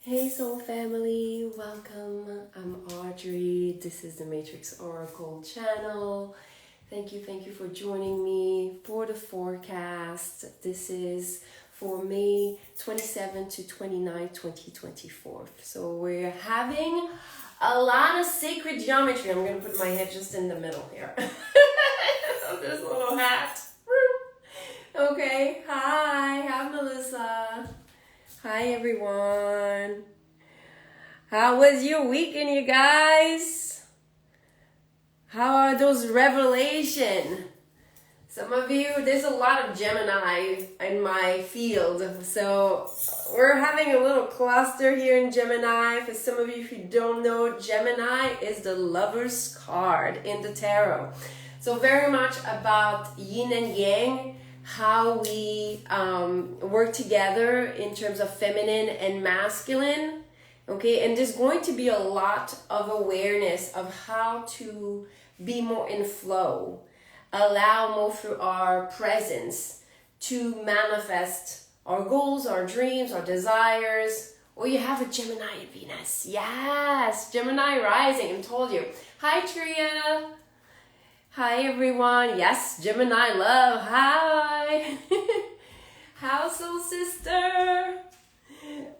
Hey soul family, welcome. I'm Audrey. This is the Matrix Oracle channel. Thank you for joining me for the forecast. This is for May 27 to 29, 2024. So we're having a lot of sacred geometry. I'm going to put my head just in the middle here. This little hat. Okay, hi Melissa. Hi everyone. How was your weekend, you guys? How are those revelations? Some of you, there's a lot of Gemini in my field. So we're having a little cluster here in Gemini. For some of you, if you don't know, Gemini is the Lover's card in the tarot. So very much about yin and yang, how we work together in terms of feminine and masculine, okay? And there's going to be a lot of awareness of how to be more in flow, allow more through our presence to manifest our goals, our dreams, our desires. Or you have a Gemini in Venus. Yes, Gemini rising, I told you. Hi, Tria. Hi everyone. Yes, Gemini love. Hi. How's soul sister?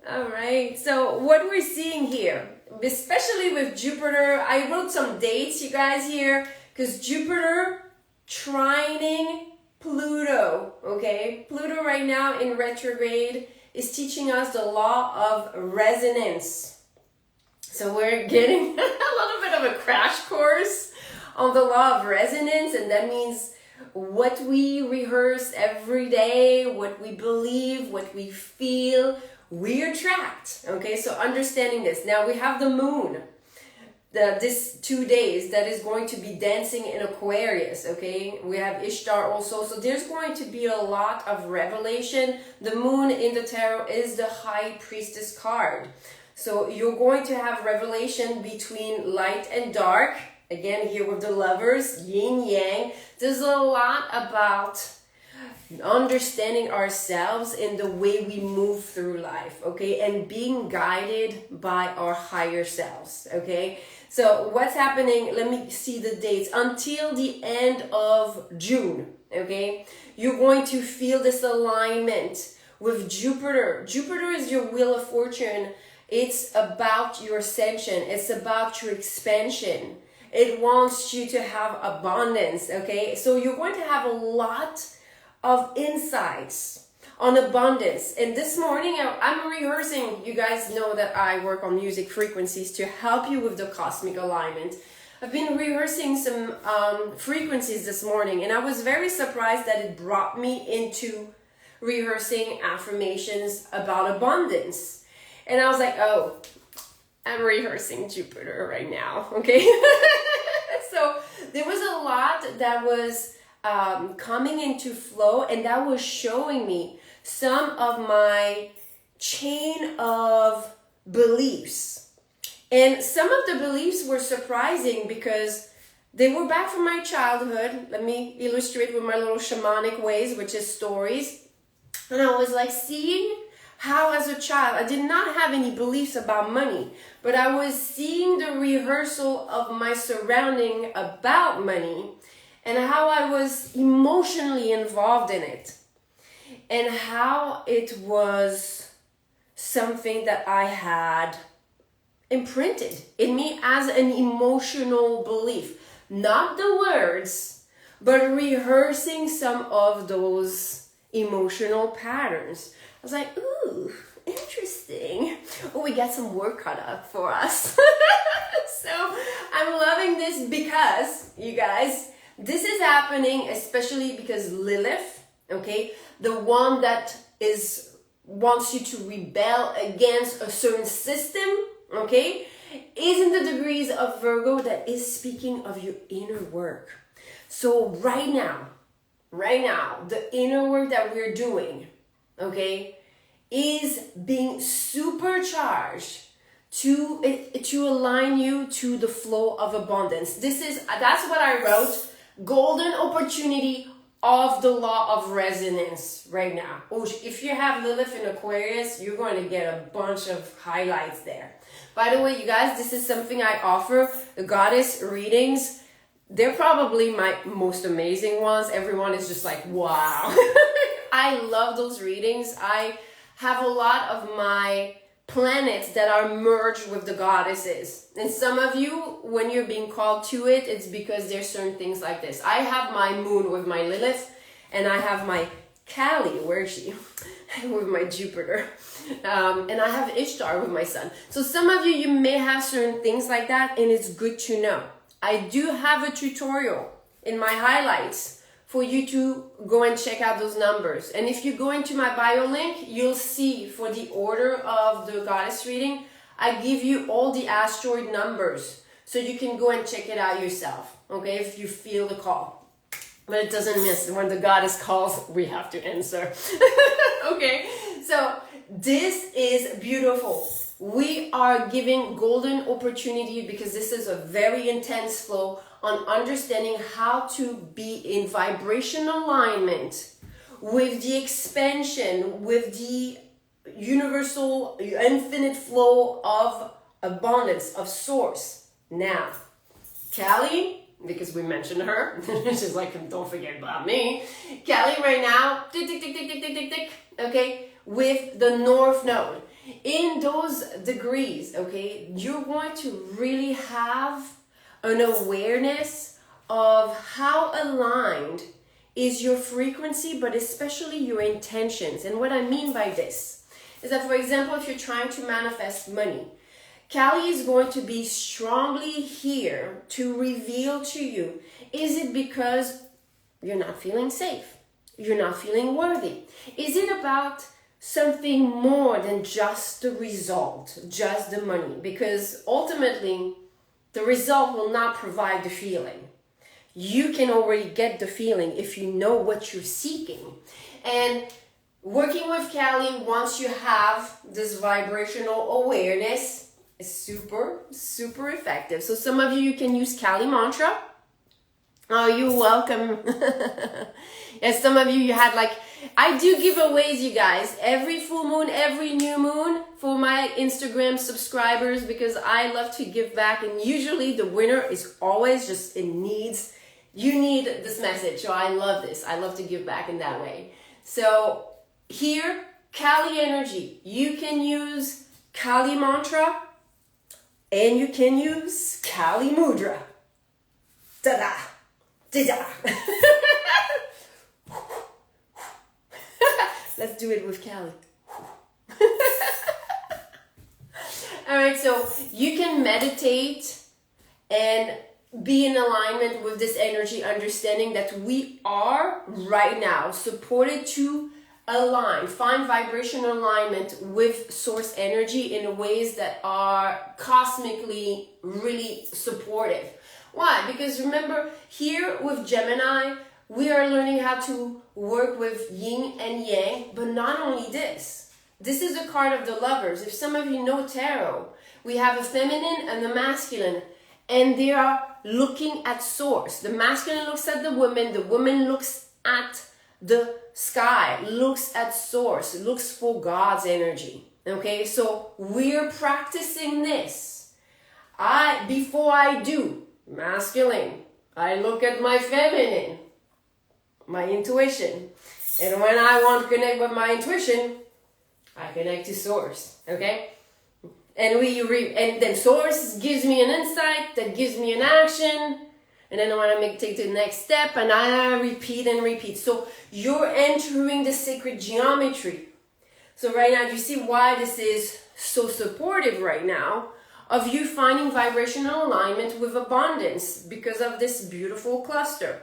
All right. So what we're seeing here, especially with Jupiter, I wrote some dates, you guys, here, because Jupiter trining Pluto. Okay, Pluto right now in retrograde is teaching us the law of resonance. So we're getting a little bit of a crash course on the law of resonance, and that means what we rehearse every day, what we believe, what we feel, we attract. Okay, so understanding this. Now we have the moon, this 2 days that is going to be dancing in Aquarius. Okay, we have Ishtar also, so there's going to be a lot of revelation. The moon in the tarot is the High Priestess card, so you're going to have revelation between light and dark. Again, here with the lovers, yin yang, there's a lot about understanding ourselves in the way we move through life, okay, and being guided by our higher selves, okay. So what's happening, let me see the dates, until the end of June, okay, you're going to feel this alignment with Jupiter. Jupiter is your wheel of fortune. It's about your ascension. It's about your expansion. It wants you to have abundance, okay? So you're going to have a lot of insights on abundance. And this morning, I'm rehearsing. You guys know that I work on music frequencies to help you with the cosmic alignment. I've been rehearsing some frequencies this morning, and I was very surprised that it brought me into rehearsing affirmations about abundance. And I was like, oh, I'm rehearsing Jupiter right now, okay? So there was a lot that was coming into flow, and that was showing me some of my chain of beliefs. And some of the beliefs were surprising because they were back from my childhood. Let me illustrate with my little shamanic ways, which is stories. And I was like seeing how as a child, I did not have any beliefs about money, but I was seeing the rehearsal of my surrounding about money and how I was emotionally involved in it and how it was something that I had imprinted in me as an emotional belief. Not the words, but rehearsing some of those emotional patterns. I was like, ooh, interesting. Oh, we got some work cut up for us. So I'm loving this because, you guys, this is happening especially because Lilith, okay, the one that wants you to rebel against a certain system, okay, is in the degrees of Virgo that is speaking of your inner work. So right now, the inner work that we're doing, okay, is being supercharged to align you to the flow of abundance. That's what I wrote. Golden opportunity of the law of resonance right now. If you have Lilith in Aquarius, you're going to get a bunch of highlights there. By the way, you guys, this is something I offer, the goddess readings. They're probably my most amazing ones. Everyone is just like, wow. I love those readings. I have a lot of my planets that are merged with the goddesses. And some of you, when you're being called to it, it's because there's certain things like this. I have my moon with my Lilith, and I have my Kali, where is she? With my Jupiter. And I have Ishtar with my sun. So some of you may have certain things like that, and it's good to know. I do have a tutorial in my highlights for you to go and check out those numbers. And if you go into my bio link, you'll see for the order of the goddess reading, I give you all the asteroid numbers so you can go and check it out yourself, okay, if you feel the call. But it doesn't miss. When the goddess calls, we have to answer. Okay, so this is beautiful. We are giving golden opportunity because this is a very intense flow on understanding how to be in vibrational alignment with the expansion, with the universal, infinite flow of abundance, of source. Now, Kali, because we mentioned her, she's like, don't forget about me. Kali right now, tick, tick, tick, tick, tick, tick, tick, tick, okay, with the North Node. In those degrees, okay, you're going to really have an awareness of how aligned is your frequency, but especially your intentions. And what I mean by this is that, for example, if you're trying to manifest money, Kali is going to be strongly here to reveal to you, is it because you're not feeling safe? You're not feeling worthy? Is it about something more than just the result, just the money? Because ultimately, the result will not provide the feeling. You can already get the feeling if you know what you're seeking. And working with Kali, once you have this vibrational awareness, is super, super effective. So some of you can use Kali mantra. Oh, you're welcome. And some of you had like, I do giveaways, you guys, every full moon, every new moon for my Instagram subscribers, because I love to give back. And usually the winner is always just, you need this message. So I love this. I love to give back in that way. So here, Kali energy, you can use Kali mantra and you can use Kali mudra. Ta-da! Ta-da! Let's do it with Kali. All right, so you can meditate and be in alignment with this energy, understanding that we are right now supported to align, find vibrational alignment with source energy in ways that are cosmically really supportive. Why? Because remember, here with Gemini, we are learning how to work with yin and yang, but not only this. This is a card of the lovers. If some of you know tarot, we have a feminine and a masculine, and they are looking at source. The masculine looks at the woman looks at the sky, looks at source, looks for God's energy. Okay, so we're practicing this. Before I do masculine, I look at my feminine, my intuition. And when I want to connect with my intuition, I connect to source, okay? And and then source gives me an insight that gives me an action, and then I want to take the next step, and I repeat and repeat. So you're entering the sacred geometry. So right now, you see why this is so supportive right now of you finding vibrational alignment with abundance because of this beautiful cluster.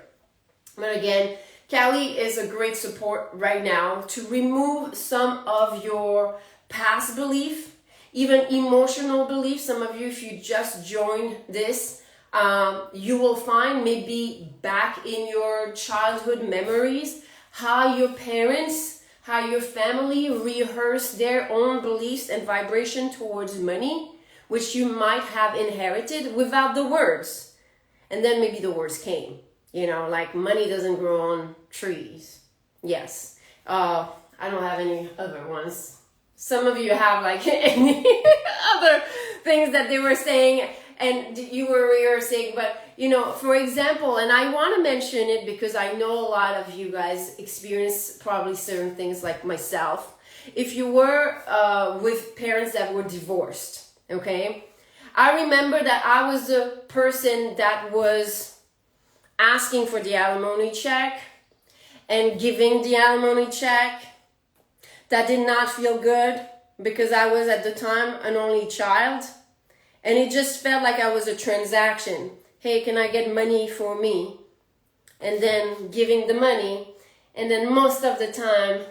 But again, Kali is a great support right now to remove some of your past belief, even emotional belief. Some of you, if you just joined this, you will find maybe back in your childhood memories how your parents, how your family rehearsed their own beliefs and vibration towards money, which you might have inherited without the words. And then maybe the words came. You know, like money doesn't grow on trees. Yes. I don't have any other ones. Some of you have like any other things that they were saying and you were rehearsing, but you know, for example, and I want to mention it because I know a lot of you guys experience probably certain things like myself. If you were with parents that were divorced, okay? I remember that I was the person that was asking for the alimony check and giving the alimony check. That did not feel good because I was at the time an only child. And it just felt like I was a transaction. Hey, can I get money for me? And then giving the money. And then most of the time,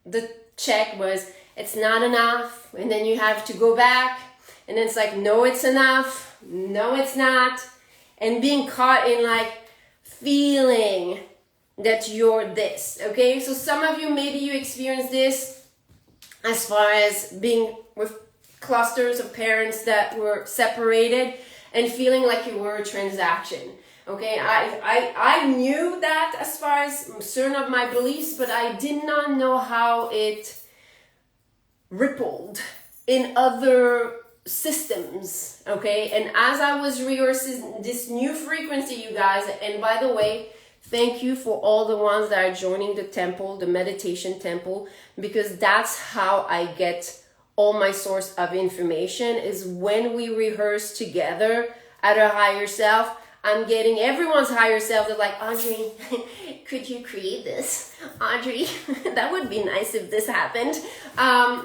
the check was, it's not enough. And then you have to go back. And then it's like, no, it's enough. No, it's not. And being caught in like feeling that you're this, okay? So some of you, maybe you experience this as far as being with clusters of parents that were separated and feeling like you were a transaction, okay? I knew that as far as certain of my beliefs, but I did not know how it rippled in other systems, okay? And as I was rehearsing this new frequency, you guys, and by the way, thank you for all the ones that are joining the temple, the meditation temple, because that's how I get all my source of information is when we rehearse together at our higher self. I'm getting everyone's higher self. They're like, Audrey, could you create this? Audrey, that would be nice if this happened.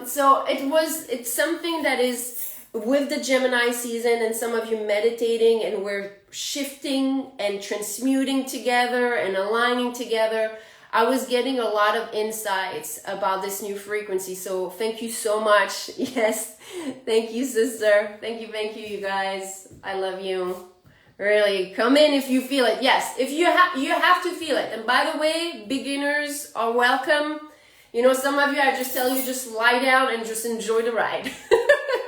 So it's something that is with the Gemini season and some of you meditating and we're shifting and transmuting together and aligning together. I was getting a lot of insights about this new frequency. So thank you so much. Yes. Thank you, sister. Thank you, you guys. I love you. Really, come in if you feel it. Yes, if you have to feel it. And by the way, beginners are welcome. You know, some of you, I just tell you, just lie down and just enjoy the ride.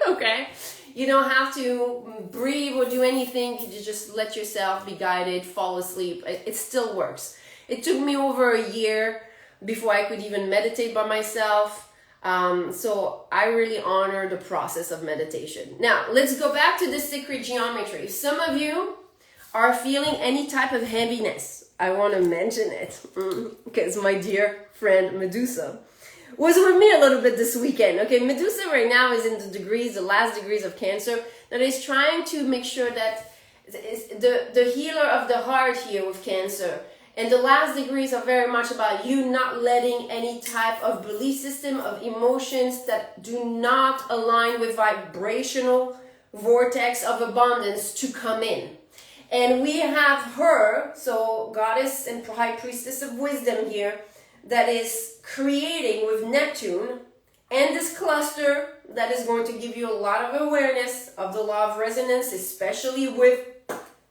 Okay? You don't have to breathe or do anything. You just let yourself be guided, fall asleep. It still works. It took me over a year before I could even meditate by myself. So I really honor the process of meditation. Now, let's go back to the sacred geometry. Some of you are feeling any type of heaviness. I want to mention it because my dear friend Medusa was with me a little bit this weekend. Okay, Medusa right now is in the last degrees of Cancer, that is trying to make sure that the healer of the heart here with Cancer. And the last degrees are very much about you not letting any type of belief system, of emotions that do not align with vibrational vortex of abundance to come in. And we have her, so goddess and high priestess of wisdom here, that is creating with Neptune and this cluster that is going to give you a lot of awareness of the law of resonance, especially with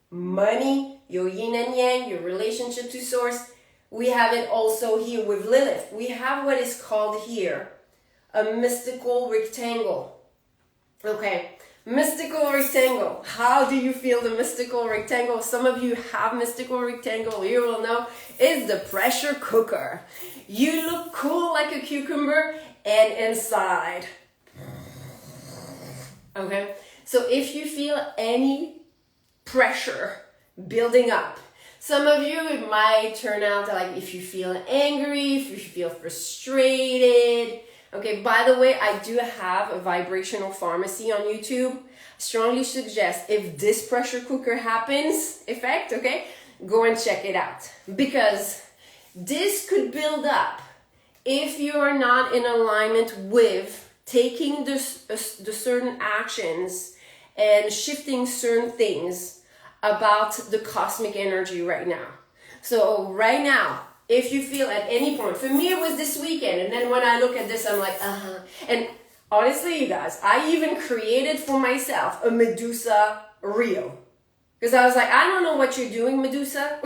money, your yin and yang, your relationship to source. We have it also here with Lilith. We have what is called here a mystical rectangle. Okay, mystical rectangle. How do you feel the mystical rectangle? Some of you have mystical rectangle. You will know is the pressure cooker. You look cool like a cucumber and inside. Okay, so if you feel any pressure building up, some of you, it might turn out like if you feel angry, if you feel frustrated. Okay, by the way, I do have a vibrational pharmacy on YouTube. Strongly suggest if this pressure cooker happens effect, okay, go and check it out, because this could build up if you are not in alignment with taking the certain actions and shifting certain things about the cosmic energy right now. So right now, if you feel at any point, for me it was this weekend, and then when I look at this, I'm like, and honestly, you guys, I even created for myself a Medusa reel. Because I was like, I don't know what you're doing, Medusa,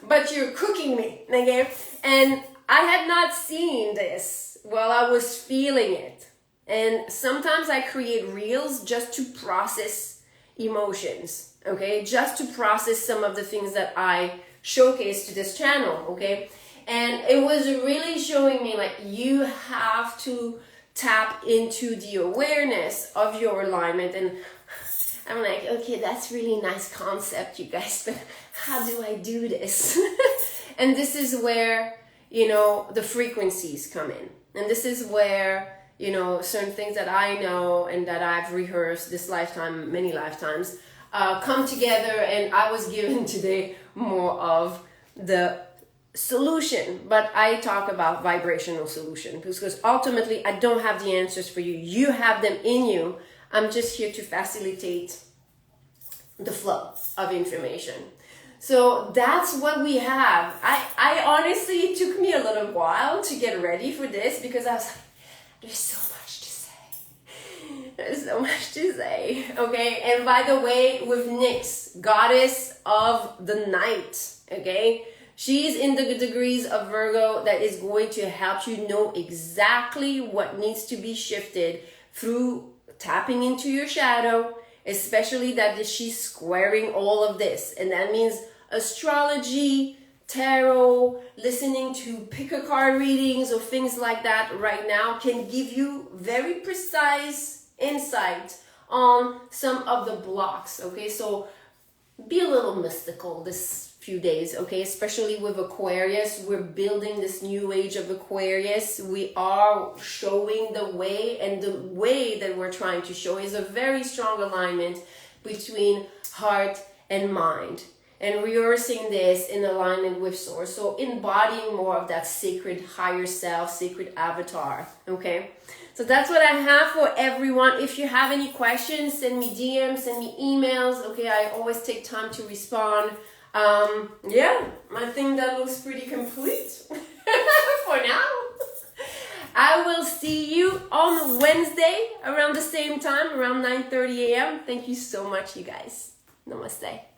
but you're cooking me, okay? And I had not seen this while I was feeling it. And sometimes I create reels just to process, emotions, okay? Just to process some of the things that I showcase to this channel, okay? And it was really showing me like you have to tap into the awareness of your alignment. And I'm like, okay, that's really nice concept, you guys, but how do I do this? And this is where, you know, the frequencies come in. And this is where, you know, certain things that I know and that I've rehearsed this lifetime, many lifetimes, come together. And I was given today more of the solution, but I talk about vibrational solution because ultimately I don't have the answers for you. You have them in you. I'm just here to facilitate the flow of information. So that's what we have. I honestly, it took me a little while to get ready for this because I was like, there's so much to say. There's so much to say. Okay. And by the way, with Nyx, goddess of the night. Okay. She's in the degrees of Virgo that is going to help you know exactly what needs to be shifted through tapping into your shadow, especially that she's squaring all of this. And that means astrology, tarot, listening to pick a card readings or things like that right now can give you very precise insight on some of the blocks. Okay, so be a little mystical this few days, okay? Especially with Aquarius, we're building this new age of Aquarius. We are showing the way, and the way that we're trying to show is a very strong alignment between heart and mind, and rehearsing this in alignment with Source. So embodying more of that sacred higher self, sacred avatar, okay? So that's what I have for everyone. If you have any questions, send me DMs, send me emails, okay? I always take time to respond. Yeah, I think that looks pretty complete for now. I will see you on Wednesday around the same time, around 9:30 a.m. Thank you so much, you guys. Namaste.